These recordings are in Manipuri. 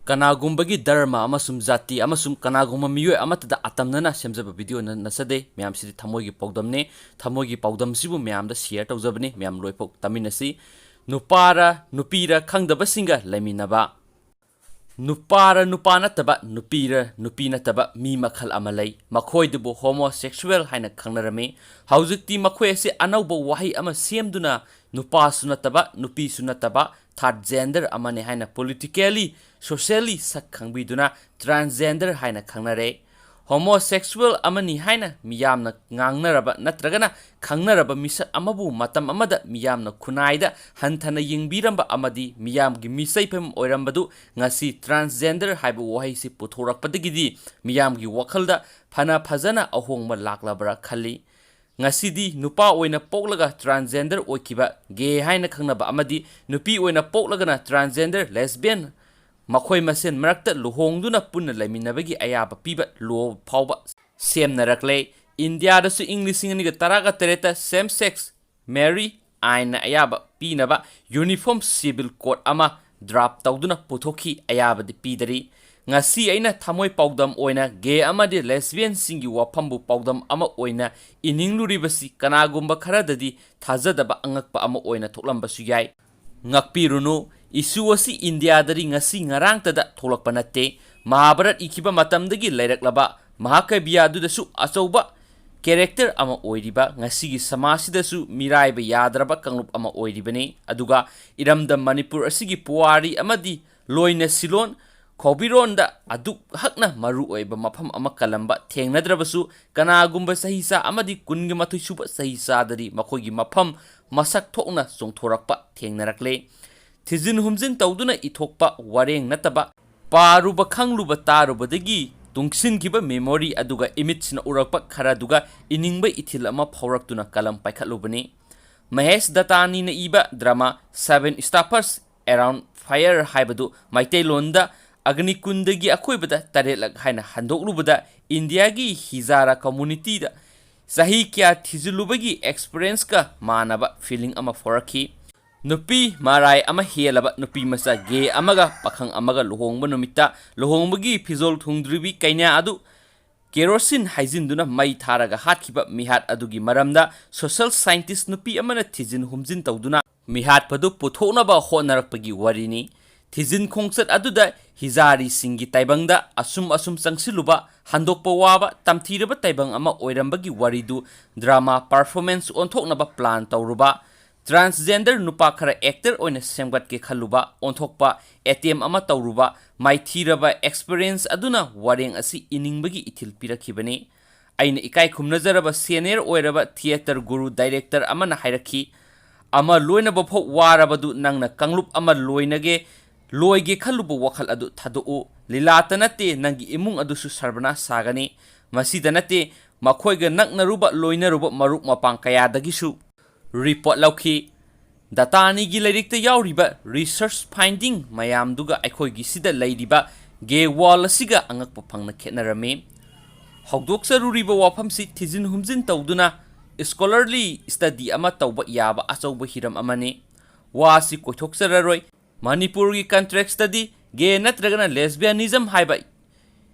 Kanagumba dharma amasum jati amasum kanagumba miyoi amatada atamnana semjaba video nasade myam sidi thamoigi pawdamne thamoigi pawdam sibu myam da share tawjabani myam loipok taminasi nupara nupira khangdaba singa laiminaba nupara nupa nataba nupira nupi nataba mi makhal amalai makhoi dubu homosexual haina khangnarami haujikti makhoi ase anauba wahi ama semduna nupa sunataba nupi sunataba third gender amane haina politically socially sak khangbiduna transgender haina khangnare homosexual amani haina miyamna ngangnaraba natragana khangnaraba misa amabu matam amada miyamna khunaida hanthana yingbiramba amadi miyamgi misaipem oirambadu ngasi transgender haibu wahaisi puthorakpadagidi miyamgi wakhalda phana phajana ahongma laklabra khali ngasidi nupa oina poklaga transgender oikiba gay haina khangnaba amadi nupi oina poklagana transgender lesbian makhoi masen marakta luhongduna punna laiminabagi ayaba piba lo phawba semnarakle India da su English singaniga taraga tereta same sex marry aina ayaba pinaba uniform civil code ama draft tawduna puthoki ayaba di pidari ngasi aina thamoi pawdam oina gay amadi lesbian singi wapambu pawdam ama oina iningluribasi kanagumba kharadadi thajadaba angakpa ama oina thoklamba su yai ngakpirunu isu asi India dari ngasi ngarang tada tholakpa natte Mahabharat ikiba matamdagi lairaklaba mahakabya adudasu achauba character ama oiriba ngasigi samasiddasu miraiba yadraba kanglup ama oiribani aduga iramda Manipur asigi puwari amadi loina silon khobironda aduk hakna maru oiba mafam ama kalamba thengnadrabasu kanagumba sahisa amadi kungi mathoi suba sahisa dari makhogi mafam masak thokna chongthorakpa thengnarakle thijin humjin tawduna ithokpa wareng nataba paruba khangluba tarubadagi tungsinkiba memory aduga image na urakpa kharaduga iningba ithil ama phawraktuna kalam paikhalubani Mahesh Datani na iba drama Seven Staffers Around Fire haibadu maitailonda Agnikundagi akoibada taretlak haina handoklubada Indiagi Hizara community da sahi kya thizulubagi experience ka manaba feeling ama foraki nupi marai ama helaba nupi masa ge amaga pakhang amaga luhongba numita luhongbagi phizol thungdribi kaina adu kerosene haijinduna mai tharaga hatkiba mihat adugi maramda social scientist nupi amana thijin humjin tawduna mihat padu puthonaba honarakpagi warini thijin khongsat aduda hizari singi taibangda asum changsiluba handokpa waba tamthiraba taibang ama oirambagi waridu drama performance onthoknaba plan tawruba transgender nupa khara actor oina semgat ke khaluba onthokpa ATM ama tawruba maithiraba experience aduna wareng asi iningbagi ithil pirakhibani aina ikai khumnazaraba senior oiraba theater guru director amana hairakhi ama loina bapho warabadu nangna kanglup ama loinage loige khaluba wakhal adu thadu lilata nate nangi imung adu su sarbana sagani masida nate makhoiga naknaruba loinaruba maruk mapang kaya dagisu report lauki datani gi lirikta yauriba research finding mayamduga aikhoigi sida leiriba ge wall asiga angakpa phangna khetnarame hogdoksaruriba wafamsi thijin humjin tawduna scholarly study ama tawba yaba achauba hiram amane wasi koithokseraroi Manipur gi contract study ge natragana lesbianism haiba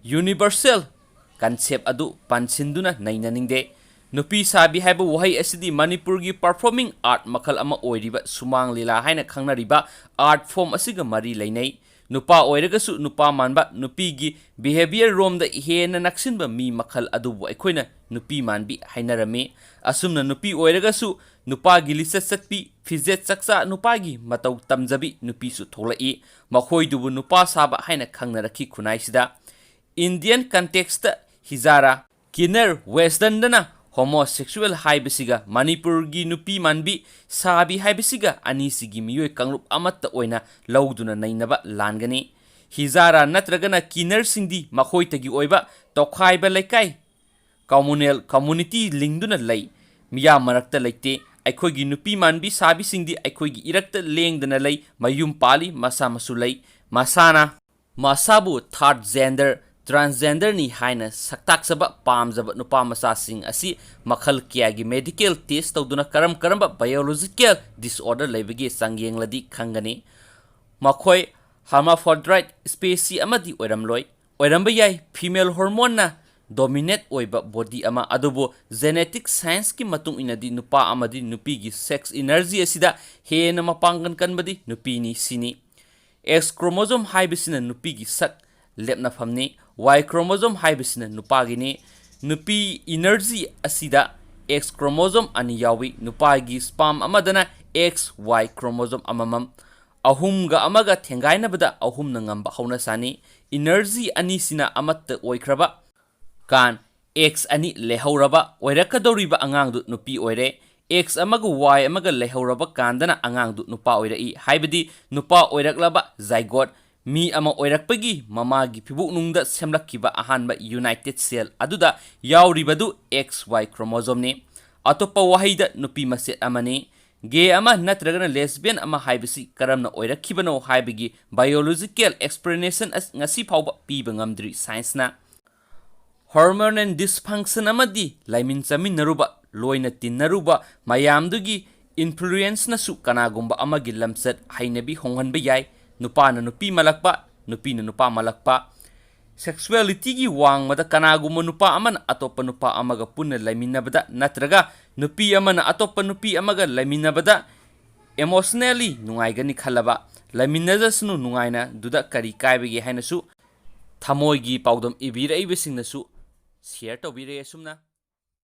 universal concept adu pansinduna nainaningde nupi sabi haiba wahai asidi Manipur gi performing art makhal ama oiriba sumang lila haina khangnariba art form asiga mari leinai nupa oiragasu nupa manba nupi gi behavior rom da hena naksinba mi makhal adubu aikoina nupi manbi hainarame asumna nupi oiragasu nupa gi lisat satpi fijet saksa nupa gi matau tamjabi nupi su tholai makhoi dubu nupa saba haina khangnarakhi khunaisida Indian context hizara kinner western dana homosexual haibasiga Manipur gi nupi manbi sabi haibasiga anisigi miyoi kanglup amatta oina lauduna nainaba langani hizara natragana kinner singdi makhoi tagi oiba tokhaiba laikai communal community lingduna lai miya marakta laite aikhoigi nupi manbi sabi singdi aikhoigi irakta lengdana lai mayum pali masa masulai masana masabu third gender transgender ni haina saktak saba pamjaba nupa masa sing asi makhal kya gi medical test tawduna karamba biological disorder lebagi sangyeng ladi khangani makhoi hermaphrodite species amadi oiramloi oiramba yai female hormone na dominate oiba body ama adubo genetic science ki matung inadi nupa amadi nupi gi sex energy asida hena mapangan kanbadi nupi ni sini X chromosome haibisina nupi gi sak lepna famni Y chromosome haibisina nupa gi ni nupi energy asida X chromosome ani yawi nupa gi sperm amadana XY chromosome amamam ahumga amaga thengaina bada ahum na ngamba hauna sani energy ani sina amatta oikraba kan X ani lehauraba oirakadoriba angangdu nupi oire X amaga Y amaga lehauraba kandana angangdu nupa oira I haibadi nupa oiraklaba zygote mi ama oirakpagi mamagi phibuknungda semlakkiba ahanba united cell aduda yauribadu XY chromosome ni atopa wahaida nupi maset amani gay ama natragana lesbian ama haibasi karamna oirakkibano haibagi biological explanation ngasi phawba piba ngamdri science na hormone dysfunction amadi laimin chamin naruba loina tin naruba mayamdugi influence na su kanagumba amagi lamsat hainabi honghanba yai nupa na nupi malakpa nupi na nupa malakpa sexuality gi wang mada kanagumba nupa amana atopa nupa amaga punna laiminabada natraga nupi amana atopa nupi amaga laiminabada emotionally nungaigani khalaba laiminajasnu nungaina duda kari kaibegi hainasu thamoigi paudam ibira ibesingnasu share tobire sumna